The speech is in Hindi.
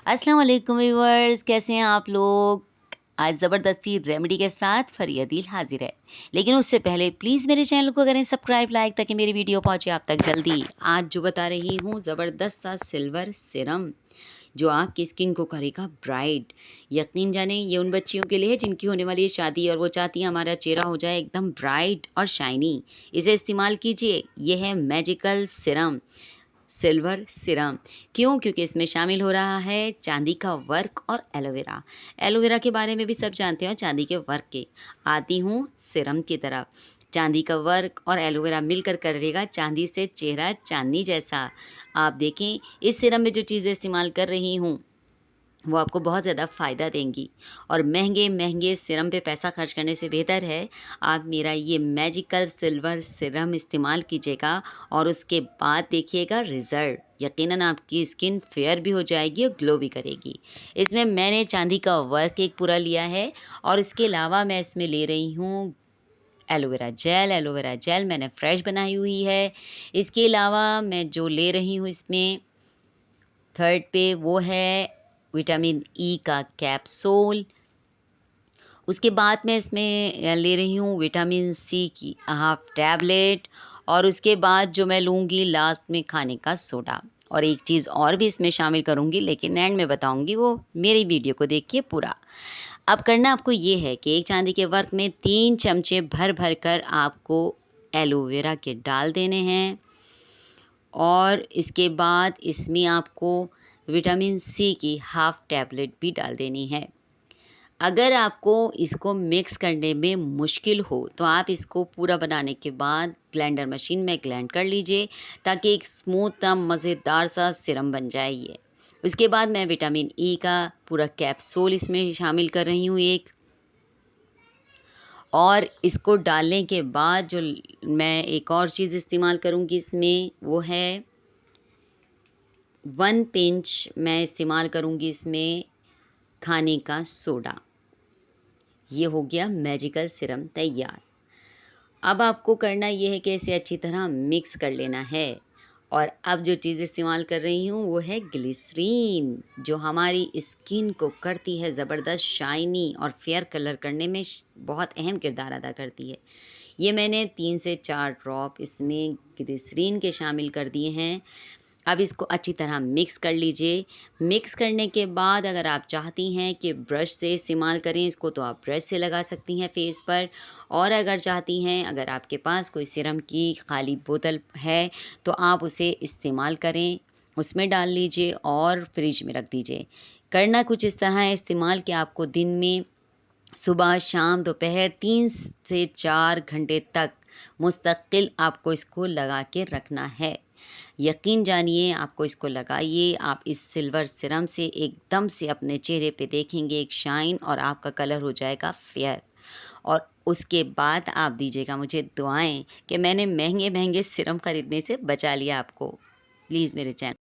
अस्सलाम वालेकुम व्यूअर्स, कैसे हैं आप लोग? आज ज़बरदस्ती रेमेडी के साथ फरियादिल हाजिर है। लेकिन उससे पहले प्लीज़ मेरे चैनल को करें सब्सक्राइब, लाइक ताकि मेरी वीडियो पहुंचे आप तक जल्दी। आज जो बता रही हूँ ज़बरदस्त सा सिल्वर सीरम जो आपकी स्किन को करेगा ब्राइट। यकीन जाने ये उन बच्चियों के लिए है जिनकी होने वाली है शादी और वो चाहती हैं हमारा चेहरा हो जाए एकदम ब्राइट और शाइनी। इसे इस्तेमाल कीजिए। ये है मैजिकल सीरम, सिल्वर सीरम। क्यों? क्योंकि इसमें शामिल हो रहा है चांदी का वर्क और एलोवेरा। एलोवेरा के बारे में भी सब जानते हो, चांदी के वर्क के। आती हूँ सीरम की तरफ। चांदी का वर्क और एलोवेरा मिलकर करेगा चांदी से चेहरा चांदनी जैसा। आप देखें इस सीरम में जो चीज़ें इस्तेमाल कर रही हूँ वो आपको बहुत ज़्यादा फ़ायदा देंगी और महंगे-महंगे सीरम पे पैसा खर्च करने से बेहतर है आप मेरा ये मैजिकल सिल्वर सीरम इस्तेमाल कीजिएगा और उसके बाद देखिएगा रिज़ल्ट। यकीनन आपकी स्किन फेयर भी हो जाएगी और ग्लो भी करेगी। इसमें मैंने चांदी का वर्क एक पूरा लिया है और इसके अलावा मैं इसमें ले रही हूँ एलोवेरा जेल। एलोवेरा जेल मैंने फ्रेश बनाई हुई है। इसके अलावा मैं जो ले रही हूँ इसमें थर्ड पे वो है विटामिन ई का कैप्सूल। उसके बाद मैं इसमें ले रही हूँ विटामिन सी की हाफ टैबलेट और उसके बाद जो मैं लूँगी लास्ट में खाने का सोडा और एक चीज़ और भी इसमें शामिल करूँगी लेकिन एंड में बताऊँगी, वो मेरी वीडियो को देखिए पूरा। अब करना आपको ये है कि एक चांदी के वर्क में 3 चमचे भर कर आपको एलोवेरा के डाल देने हैं और इसके बाद इसमें आपको विटामिन सी की हाफ़ टैबलेट भी डाल देनी है। अगर आपको इसको मिक्स करने में मुश्किल हो तो आप इसको पूरा बनाने के बाद ब्लेंडर मशीन में ग्राइंड कर लीजिए ताकि एक स्मूथ सा मज़ेदार सा सिरम बन जाए ये। उसके बाद मैं विटामिन ई का पूरा कैप्सूल इसमें शामिल कर रही हूँ एक, और इसको डालने के बाद जो मैं एक और चीज़ इस्तेमाल करूँगी इसमें वो है 1 पिंच मैं इस्तेमाल करूँगी इसमें खाने का सोडा। ये हो गया मैजिकल सीरम तैयार। अब आपको करना ये है कि इसे अच्छी तरह मिक्स कर लेना है और अब जो चीज़ इस्तेमाल कर रही हूँ वो है ग्लिसरीन, जो हमारी स्किन को करती है ज़बरदस्त शाइनी और फेयर कलर करने में बहुत अहम किरदार अदा करती है। ये मैंने 3 से 4 ड्रॉप इसमें ग्लिसरीन के शामिल कर दिए हैं। अब इसको अच्छी तरह मिक्स कर लीजिए। मिक्स करने के बाद अगर आप चाहती हैं कि ब्रश से इस्तेमाल करें इसको तो आप ब्रश से लगा सकती हैं फेस पर, और अगर चाहती हैं, अगर आपके पास कोई सीरम की खाली बोतल है तो आप उसे इस्तेमाल करें, उसमें डाल लीजिए और फ्रिज में रख दीजिए। करना कुछ इस तरह है इस्तेमाल कि आपको दिन में सुबह, शाम, दोपहर 3 से 4 घंटे तक मुस्तकिल आपको इसको लगा के रखना है। यकीन जानिए आपको इसको लगाइए, आप इस सिल्वर सीरम से एकदम से अपने चेहरे पे देखेंगे एक शाइन और आपका कलर हो जाएगा फेयर। और उसके बाद आप दीजिएगा मुझे दुआएँ कि मैंने महँगे-महँगे सीरम खरीदने से बचा लिया आपको। प्लीज़ मेरे चैनल